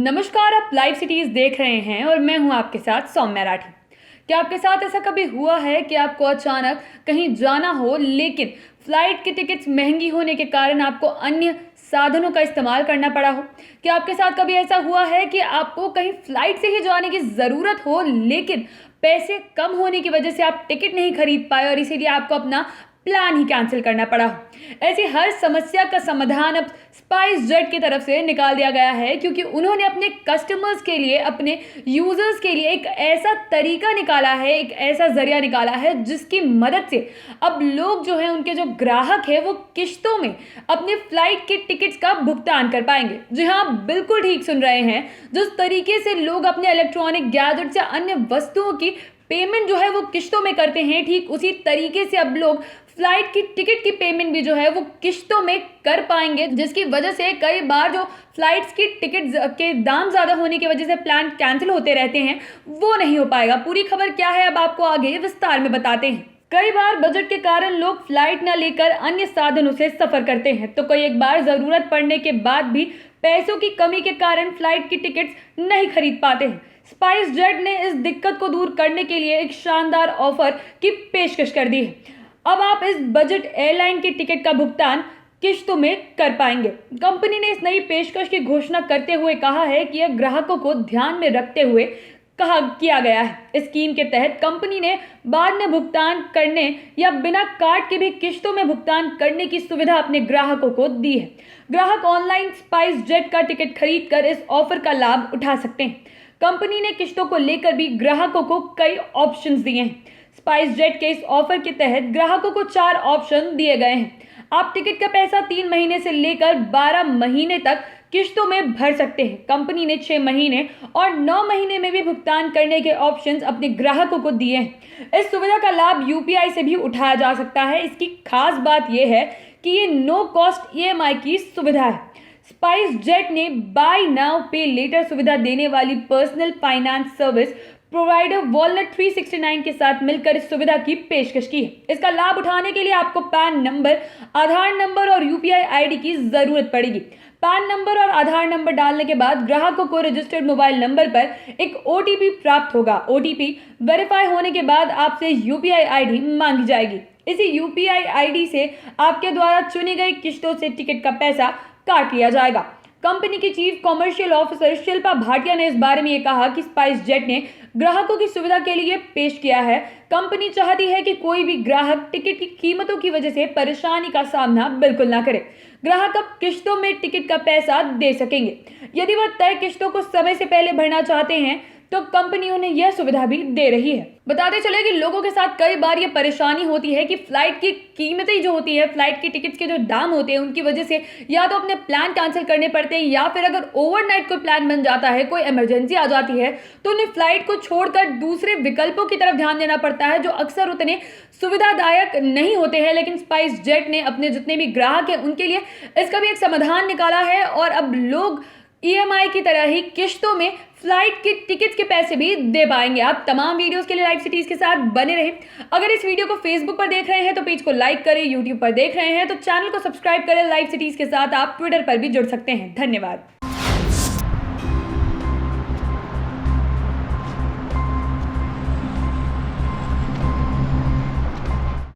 नमस्कार, आप live cities देख रहे हैं और मैं हूं आपके साथ सौम्या राठी। क्या आपके साथ ऐसा कभी हुआ है कि आपको अचानक कहीं जाना हो लेकिन फ्लाइट की टिकट्स महंगी होने के कारण आपको अन्य साधनों का इस्तेमाल करना पड़ा हो? क्या आपके साथ कभी ऐसा हुआ है कि आपको कहीं फ्लाइट से ही जाने की ज़रूरत हो लेकिन पैसे कम होने की वजह से आप टिकट नहीं खरीद पाए और इसीलिए आपको अपना प्लान ही कैंसिल करना पड़ा हो? ऐसी हर समस्या का समाधान अब स्पाइस जेट की तरफ से निकाल दिया गया है, क्योंकि उन्होंने अपने कस्टमर्स के लिए, अपने यूजर्स के लिए एक ऐसा तरीका निकाला है, एक ऐसा जरिया निकाला है जिसकी मदद से अब लोग जो हैं, उनके जो ग्राहक है, वो किश्तों में अपने फ्लाइट के टिकट्स का भुगतान कर पाएंगे। जी हाँ, बिल्कुल ठीक सुन रहे हैं। जिस तरीके से लोग अपने इलेक्ट्रॉनिक गैजेट्स या अन्य वस्तुओं की पेमेंट जो है वो किश्तों में करते हैं, ठीक उसी तरीके से अब लोग फ्लाइट की टिकट की पेमेंट भी जो है वो किश्तों में कर पाएंगे, जिसकी वजह से कई बार जो फ्लाइट्स की टिकट के दाम ज़्यादा होने की वजह से प्लान कैंसिल होते रहते हैं, वो नहीं हो पाएगा। पूरी खबर क्या है अब आपको आगे विस्तार में बताते हैं। कई बार बजट के कारण लोग फ्लाइट न लेकर अन्य साधनों से सफ़र करते हैं, तो कई एक बार ज़रूरत पड़ने के बाद भी पैसों की कमी के कारण फ्लाइट की टिकट्स नहीं खरीद पाते हैं। स्पाइस जेट ने इस दिक्कत को दूर करने के लिए एक शानदार ऑफर की पेशकश कर दी है। अब आप इस बजट एयरलाइन की टिकट का भुगतान किश्तों में कर पाएंगे। कंपनी ने इस नई पेशकश की घोषणा करते हुए कहा है कि यह ग्राहकों को ध्यान में रखते हुए किया गया है। इस स्कीम के तहत कंपनी ने बाद में भुगतान करने या बिना कार्ड के भी किश्तों में भुगतान करने की सुविधा अपने ग्राहकों को दी है। ग्राहक ऑनलाइन स्पाइस जेट का टिकट खरीद कर इस ऑफर का लाभ उठा सकते हैं। कंपनी ने किश्तों को लेकर भी ग्राहकों को कई ऑप्शंस दिए हैं। स्पाइस जेट के इस ऑफर के तहत ग्राहकों को 4 ऑप्शन दिए गए हैं। आप टिकट का पैसा 3 महीने से लेकर 12 महीने तक किश्तों में भर सकते हैं। कंपनी ने 6 महीने और 9 महीने में भी भुगतान करने के ऑप्शंस अपने ग्राहकों को दिए हैं। इस सुविधा का लाभ यूपीआई से भी उठाया जा सकता है। इसकी खास बात यह है कि ये नो कॉस्ट ईएमआई की सुविधा है। स्पाइस जेट ने बाय नाउ पे लेटर सुविधा देने वाली personal finance service provider walnut 369 के साथ मिलकर इस सुविधा की पेशकश की है। इसका लाभ उठाने के लिए आपको पैन नंबर, आधार नंबर और यूपीआई आईडी की जरूरत पड़ेगी। पैन नंबर और आधार नंबर डालने के बाद ग्राहकों को रजिस्टर्ड मोबाइल नंबर पर एक ओटीपी प्राप्त होगा। ओटीपी वेरीफाई होने के बाद आपसे यूपीआई आईडी मांगी जाएगी। इसी यूपीआई आईडी से आपके द्वारा चुनी गई किश्तों से टिकट का पैसा काट लिया जाएगा। कंपनी की chief commercial officer Shilpa Bhatia ने इस बारे में ये कहा कि स्पाइस जेट ने ग्राहकों की सुविधा के लिए पेश किया है। कंपनी चाहती है कि कोई भी ग्राहक टिकट की कीमतों की वजह से परेशानी का सामना बिल्कुल ना करे। ग्राहक अब किश्तों में टिकट का पैसा दे सकेंगे। यदि वह तय किश्तों को समय से पहले भरना चाहते हैं तो कंपनी उन्हें यह सुविधा भी दे रही है। बताते चले कि लोगों के साथ कई बार ये परेशानी होती है कि फ्लाइट की कीमतें जो होती है, फ्लाइट की टिकट्स के जो दाम होते हैं, उनकी वजह से या तो अपने प्लान कैंसिल करने पड़ते हैं या फिर अगर ओवरनाइट कोई प्लान बन जाता है, कोई इमरजेंसी आ जाती है, तो उन्हें फ्लाइट को छोड़कर दूसरे विकल्पों की तरफ ध्यान देना पड़ता है, जो अक्सर उतने सुविधादायक नहीं होते हैं। लेकिन स्पाइस जेट ने अपने जितने भी ग्राहक हैं उनके लिए इसका भी एक समाधान निकाला है और अब लोग ईएमआई की तरह ही किश्तों में फ्लाइट के टिकट्स के पैसे भी दे पाएंगे। आप तमाम वीडियोस के लिए लाइव सिटीज के साथ बने रहें। अगर इस वीडियो को फेसबुक पर देख रहे हैं तो पेज को लाइक करें, यूट्यूब पर देख रहे हैं तो चैनल को सब्सक्राइब करें। लाइव सिटीज के साथ आप ट्विटर पर भी जुड़ सकते हैं। धन्यवाद।